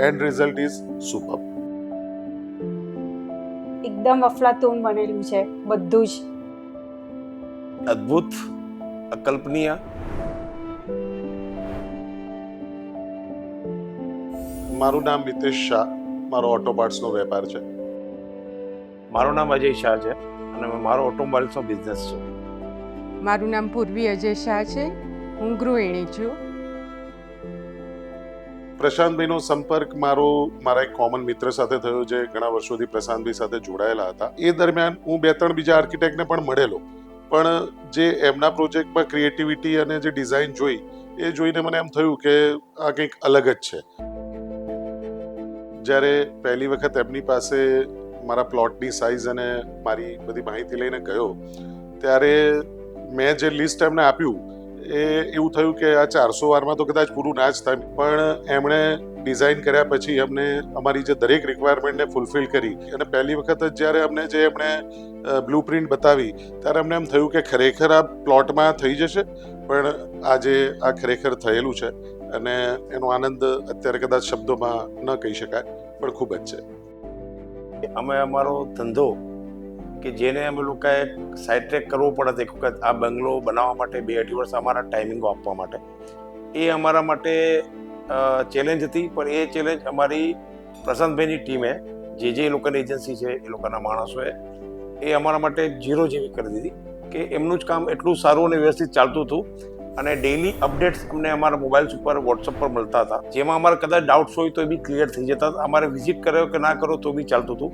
And result is super. એકદમ અફલાતૂન બનેલું છે બધું જ. અદ્ભુત, અકલ્પનીય. મારું નામ મિતેશ શાહ, મારો ઓટો પાર્ટ્સનો વેપાર છે. મારું નામ અજય શાહ છે અને મારો ઓટોમોબાઈલ્સનો બિઝનેસ છે. મારું નામ પૂર્વી અજય શાહ છે, હું ગૃહિણી છું. પ્રશાંતભાઈનો સંપર્ક મારા એક કોમન મિત્ર સાથે થયો, જે ઘણા વર્ષોથી પ્રશાંતભાઈ સાથે જોડાયેલા હતા. એ દરમિયાન હું 2-3 બીજા આર્કિટેક્ટને પણ મળેલો, પણ જે એમના પ્રોજેક્ટમાં ક્રિએટિવિટી અને જે ડિઝાઇન જોઈ, એ જોઈને મને એમ થયું કે આ કંઈક અલગ જ છે. જ્યારે પહેલી વખત એમની પાસે મારા પ્લોટની સાઇઝ અને મારી બધી માહિતી લઈને ગયો, ત્યારે મેં જે લિસ્ટ એમને આપ્યું એ એવું થયું કે આ 400 વારમાં તો કદાચ પૂરું ના જ થાય. પણ એમણે ડિઝાઇન કર્યા પછી અમને અમારી જે દરેક રિક્વાયરમેન્ટને ફૂલફિલ કરી, અને પહેલી વખત જ જ્યારે એમણે બ્લુ પ્રિન્ટ બતાવી, ત્યારે અમને એમ થયું કે ખરેખર આ પ્લોટમાં થઈ જશે. પણ આજે આ ખરેખર થયેલું છે અને એનો આનંદ અત્યારે કદાચ શબ્દોમાં ન કહી શકાય, પણ ખૂબ જ છે. અમે અમારો ધંધો કે જેને અમે લોકોએ સાઇડ ટ્રેક કરવો પડે એક વખત આ બંગલો બનાવવા માટે 2-2.5 વર્ષ અમારા ટાઈમિંગો આપવા માટે, એ અમારા માટે ચેલેન્જ હતી. પણ એ ચેલેન્જ અમારી પ્રશાંતભાઈની ટીમે, જે લોકોની એજન્સી છે એ લોકોના માણસોએ, એ અમારા માટે ઝીરો જેવી કરી દીધી કે એમનું જ કામ એટલું સારું અને વ્યવસ્થિત ચાલતું હતું. અને ડેઇલી અપડેટ્સ અમને અમારા મોબાઈલ્સ ઉપર વોટ્સઅપ પર મળતા હતા, જેમાં અમારે કદાચ ડાઉટ્સ હોય તો એ બી ક્લિયર થઈ જતા હતા. અમારે વિઝિટ કર્યો કે ના કરો તો બી ચાલતું હતું.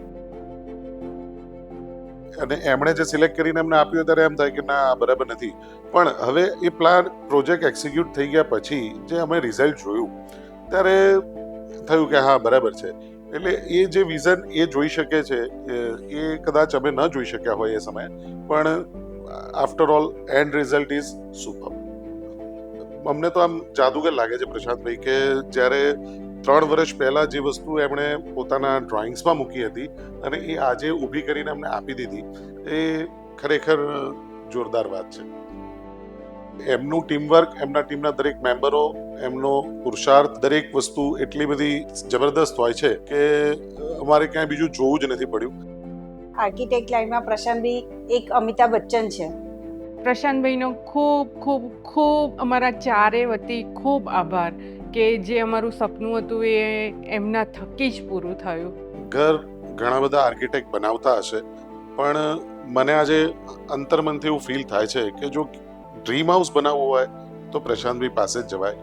અને એમણે જે સિલેક્ટ કરીને એમને આપ્યું ત્યારે એમ થાય કે ના, આ બરાબર નથી. પણ હવે એ પ્રોજેક્ટ એક્ઝિક્યુટ થઈ ગયા પછી જે અમે રિઝલ્ટ જોયું, ત્યારે થયું કે હા, બરાબર છે. એટલે એ જે વિઝન એ જોઈ શકે છે, એ કદાચ અમે ન જોઈ શક્યા હોય એ સમયે, પણ after all and result is super. અમને તો આમ જાદુગર લાગે છે પ્રશાંતભાઈ, કે જ્યારે 3 વર્ષ પહેલા જે વસ્તુ એમણે પોતાના ડ્રોઈંગ્સમાં મૂકી હતી અને એ આજે ઊભી કરીને અમને આપી દીધી, એ ખરેખર જોરદાર વાત છે. એમનું ટીમવર્ક, એમના ટીમના દરેક મેમ્બરો, એમનો પુરુષાર્થ, દરેક વસ્તુ એટલી બધી જબરદસ્ત હોય છે કે અમારે ક્યાંય બીજું જોવું જ નથી પડ્યું. આર્કિટેક્ટ લાઈનમાં પ્રશાંતભાઈ એક અમિતાભ બચ્ચન છે. પ્રશાંતભાઈનો ખૂબ ખૂબ ખૂબ અમારા ચારે વતી ખૂબ આભાર કે જે અમારું સપનું હતું એ એમના થકી જ પૂરું થયું. ઘર ઘણા બધા આર્કિટેક્ટ બનાવતા હશે, પણ મને આજે અંતર્મનથી એવું ફીલ થાય છે કે જો ડ્રીમ હાઉસ બનાવવું હોય તો પ્રશાંતભાઈ પાસે જ જવાય.